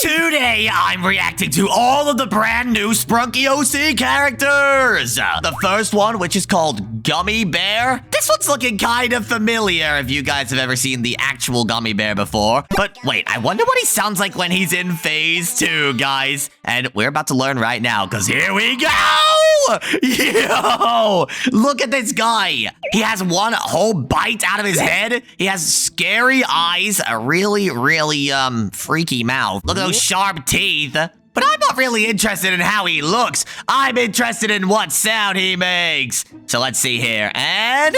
Today, I'm reacting to all of the brand new Sprunky OC characters. The first one, which is called Gummy Bear. This one's looking kind of familiar if you guys have ever seen the actual Gummy Bear before. But wait, I wonder what he sounds like when he's in phase 2, guys. And we're about to learn right now, because here we go! Yo! Look at this guy. He has one whole bite out of his head. He has scary eyes, a really, freaky mouth. Look at those sharp teeth. But I'm not really interested in how he looks. I'm interested in what sound he makes. So let's see here. And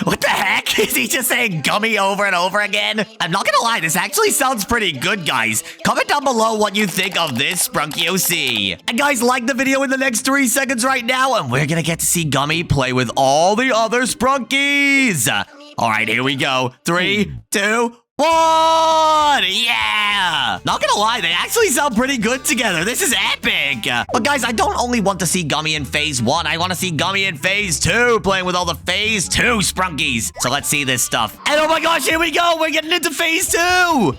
what the heck? Is he just saying gummy over and over again? I'm not gonna lie, this actually sounds pretty good, guys. Comment down below what you think of this Sprunky OC. And guys, like the video in the next 3 seconds right now, and we're gonna get to see Gummy play with all the other Sprunkies. All right, here we go. 3, 2, 1! Yeah! Not gonna lie, they actually sound pretty good together. This is epic! But guys, I don't only want to see Gummy in phase 1. I want to see Gummy in phase 2, playing with all the phase 2 Sprunkies. So let's see this stuff. And oh my gosh, here we go! We're getting into phase 2!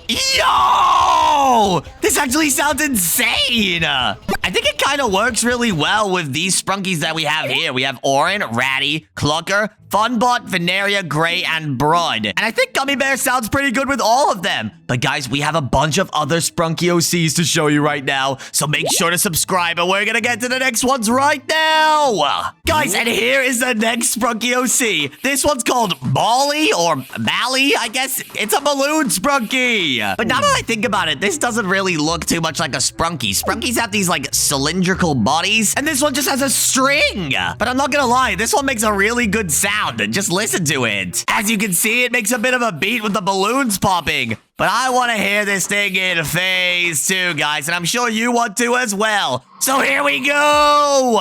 Yo! This actually sounds insane! I think it kind of works really well with these Sprunkies that we have here. We have Orin, Ratty, Clucker, Funbot, Veneria, Gray, and Brood. And I think Gummy Bear sounds pretty good with all of them. But guys, we have a bunch of other Sprunky OCs to show you right now. So make sure to subscribe, and we're gonna get to the next ones right now. Guys, and here is the next Sprunky OC. This one's called BALLY, or BALLY, I guess. It's a balloon Sprunky. But now that I think about it, this doesn't really look too much like a Sprunky. Sprunkies have these, like, cylindrical bodies, and this one just has a string. But I'm not gonna lie, this one makes a really good sound, and just listen to it. As you can see, it makes a bit of a beat with the balloons popping. But I want to hear this thing in phase 2, guys, and I'm sure you want to as well. So here we go!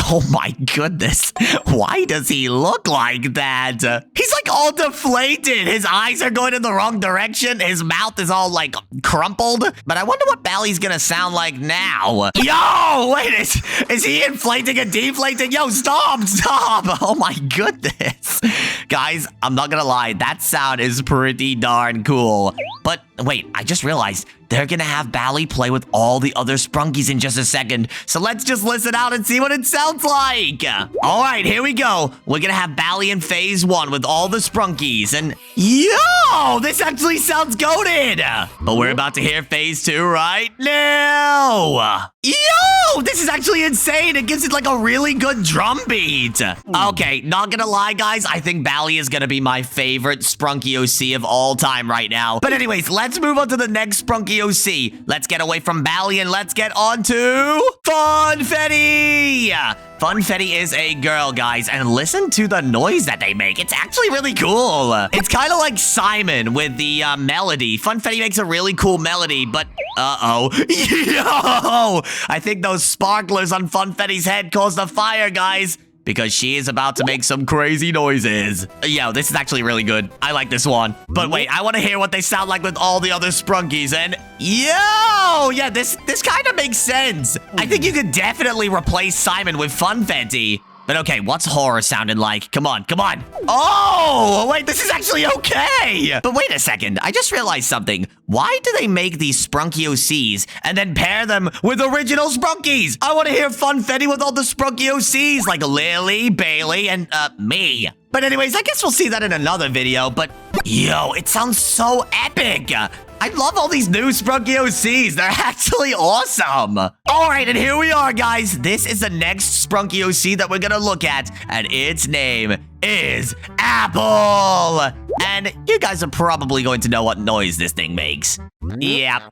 Oh my goodness. Why does he look like that? He's like all deflated. His eyes are going in the wrong direction. His mouth is all like crumpled. But I wonder what Bally's gonna sound like now. Yo, wait, is he inflating and deflating? Yo, stop. Oh my goodness. Guys, I'm not gonna lie. That sound is pretty darn cool. But wait, I just realized they're gonna have Bally play with all the other Sprunkies in just a second. So let's just listen out and see what it sounds like. All right, here we go. We're gonna have Bally in phase 1 with all the Sprunkies. And yo, this actually sounds goated. But we're about to hear phase 2 right now. Yo, this is actually insane. It gives it like a really good drum beat. Okay, not gonna lie, guys. I think Bally is gonna be my favorite Sprunky OC of all time right now. But anyways, let's move on to the next Sprunky OC. Let's get away from Bally and let's get on to FUNFETTI. FUNFETTI is a girl, guys, and listen to the noise that they make. It's actually really cool. It's kind of like Simon with the melody. FUNFETTI makes a really cool melody, but uh-oh. Yo! I think those sparklers on FUNFETTI's head caused the fire, guys, because she is about to make some crazy noises. Yo, this is actually really good. I like this one. But wait, I want to hear what they sound like with all the other Sprunkies. And yo, yeah, this kind of makes sense. I think you could definitely replace Simon with FUNFETTI. But okay, what's horror sounding like? Come on, come on. Oh, wait, this is actually okay. But wait a second, I just realized something. Why do they make these Sprunky OCs and then pair them with original Sprunkies? I want to hear FUNFETTI with all the Sprunky OCs like Lily, Bailey, and me. But anyways, I guess we'll see that in another video. But yo, it sounds so epic. I love all these new Sprunky OCs. They're actually awesome. All right, and here we are, guys. This is the next Sprunky OC that we're gonna look at, and its name is Apple. And you guys are probably going to know what noise this thing makes. Yep,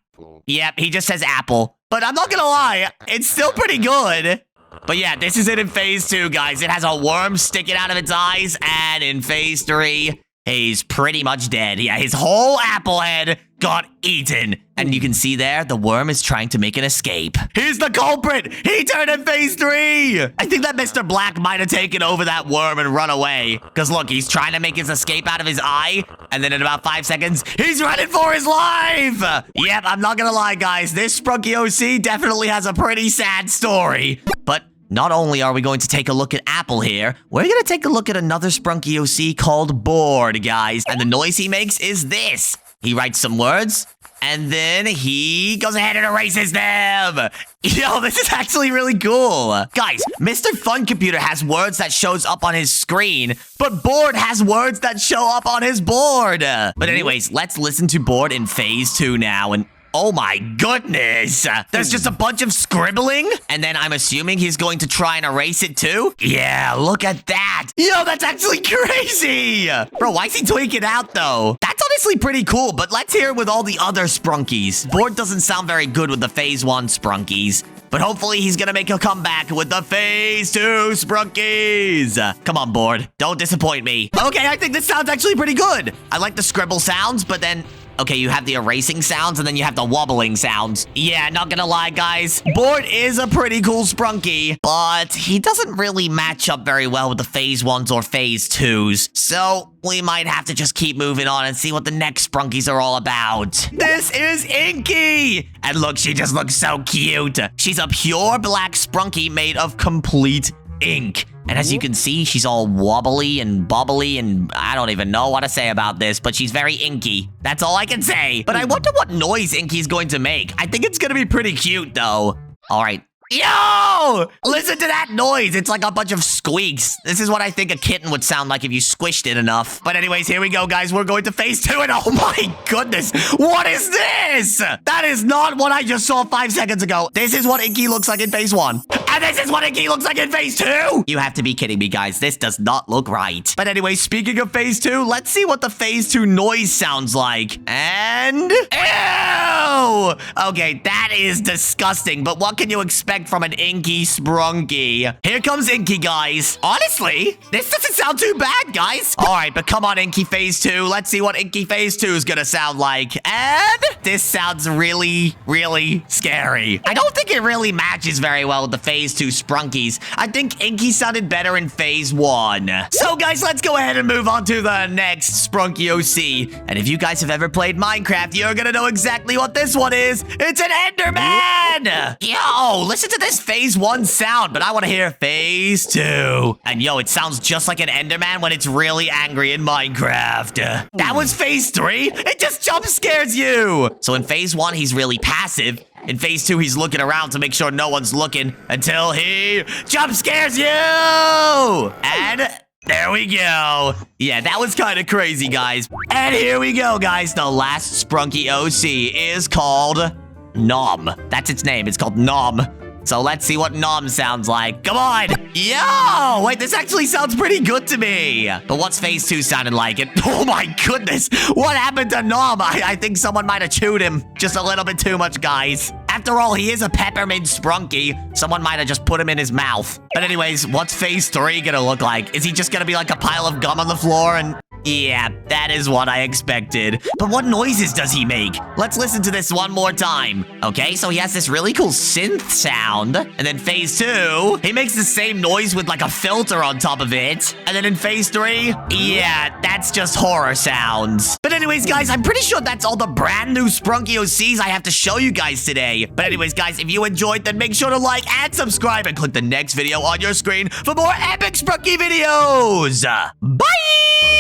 he just says Apple. But I'm not gonna lie, it's still pretty good. But yeah, this is it in phase 2, guys. It has a worm sticking out of its eyes, and in phase 3, he's pretty much dead. Yeah, his whole apple head got eaten. And you can see there, the worm is trying to make an escape. He's the culprit! He turned in phase 3! I think that Mr. Black might have taken over that worm and run away. Because look, he's trying to make his escape out of his eye. And then in about 5 seconds, he's running for his life! Yep, I'm not gonna lie, guys. This Sprunky OC definitely has a pretty sad story. But not only are we going to take a look at Apple here, we're going to take a look at another Sprunky OC called Bored, guys. And the noise he makes is this. He writes some words. And then he goes ahead and erases them. Yo, this is actually really cool. Guys, Mr. Fun Computer has words that shows up on his screen, but Board has words that show up on his board. But anyways, let's listen to Board in phase 2 now. And oh my goodness. There's just a bunch of scribbling. And then I'm assuming he's going to try and erase it too. Yeah, look at that. Yo, that's actually crazy. Bro, why is he tweaking out though? That's honestly pretty cool, but let's hear it with all the other Sprunkies. Board doesn't sound very good with the phase 1 Sprunkies. But hopefully he's gonna make a comeback with the phase 2 Sprunkies. Come on, Board. Don't disappoint me. Okay, I think this sounds actually pretty good. I like the scribble sounds, but then... okay, you have the erasing sounds, and then you have the wobbling sounds. Yeah, not gonna lie, guys. Board is a pretty cool Sprunky, but he doesn't really match up very well with the phase 1s or phase 2s. So, we might have to just keep moving on and see what the next Sprunkies are all about. This is INKY! And look, she just looks so cute. She's a pure black Sprunky made of complete ink. And as you can see, she's all wobbly and bubbly, and I don't even know what to say about this, but she's very inky. That's all I can say. But I wonder what noise Inky's going to make. I think it's gonna be pretty cute, though. All right. Yo! Listen to that noise. It's like a bunch of squeaks. This is what I think a kitten would sound like if you squished it enough. But anyways, here we go, guys. We're going to phase 2, and oh my goodness. What is this? That is not what I just saw 5 seconds ago. This is what INKY looks like in phase 1. And this is what INKY looks like in phase 2. You have to be kidding me, guys. This does not look right. But anyway, speaking of phase 2, let's see what the phase 2 noise sounds like. And... ew! Okay, that is disgusting. But what can you expect from an INKY Sprunky? Here comes INKY, guys. Honestly, this doesn't sound too bad, guys. All right, but come on, INKY phase 2. Let's see what INKY phase 2 is gonna sound like. And this sounds really, really scary. I don't think it really matches very well with the phase 2 Sprunkies. I think INKY sounded better in phase 1. So, guys, let's go ahead and move on to the next Sprunky OC. And if you guys have ever played Minecraft, you're gonna know exactly what this one is. It's an Enderman! Yo, listen to this phase 1 sound, but I want to hear phase 2. And yo, it sounds just like an Enderman when it's really angry in Minecraft. That was phase 3? It just jump scares you! So in phase 1, he's really passive. In phase 2, he's looking around to make sure no one's looking until he jump scares you! And... there we go. Yeah, that was kind of crazy, guys. And here we go, guys. The last Sprunky OC is called Nom. That's its name. It's called Nom. So let's see what Nom sounds like. Come on. Yo, wait, this actually sounds pretty good to me. But what's phase 2 sounding like? Oh my goodness. What happened to Nom? I think someone might have chewed him just a little bit too much, guys. After all, he is a peppermint Sprunky. Someone might have just put him in his mouth. But anyways, what's phase 3 gonna look like? Is he just gonna be like a pile of gum on the floor and... yeah, that is what I expected. But what noises does he make? Let's listen to this one more time. Okay, so he has this really cool synth sound. And then phase 2, he makes the same noise with like a filter on top of it. And then in phase 3, yeah, that's just horror sounds. But anyways, guys, I'm pretty sure that's all the brand new Sprunky OCs I have to show you guys today. But anyways, guys, if you enjoyed, then make sure to like and subscribe and click the next video on your screen for more epic Sprunky videos. Bye!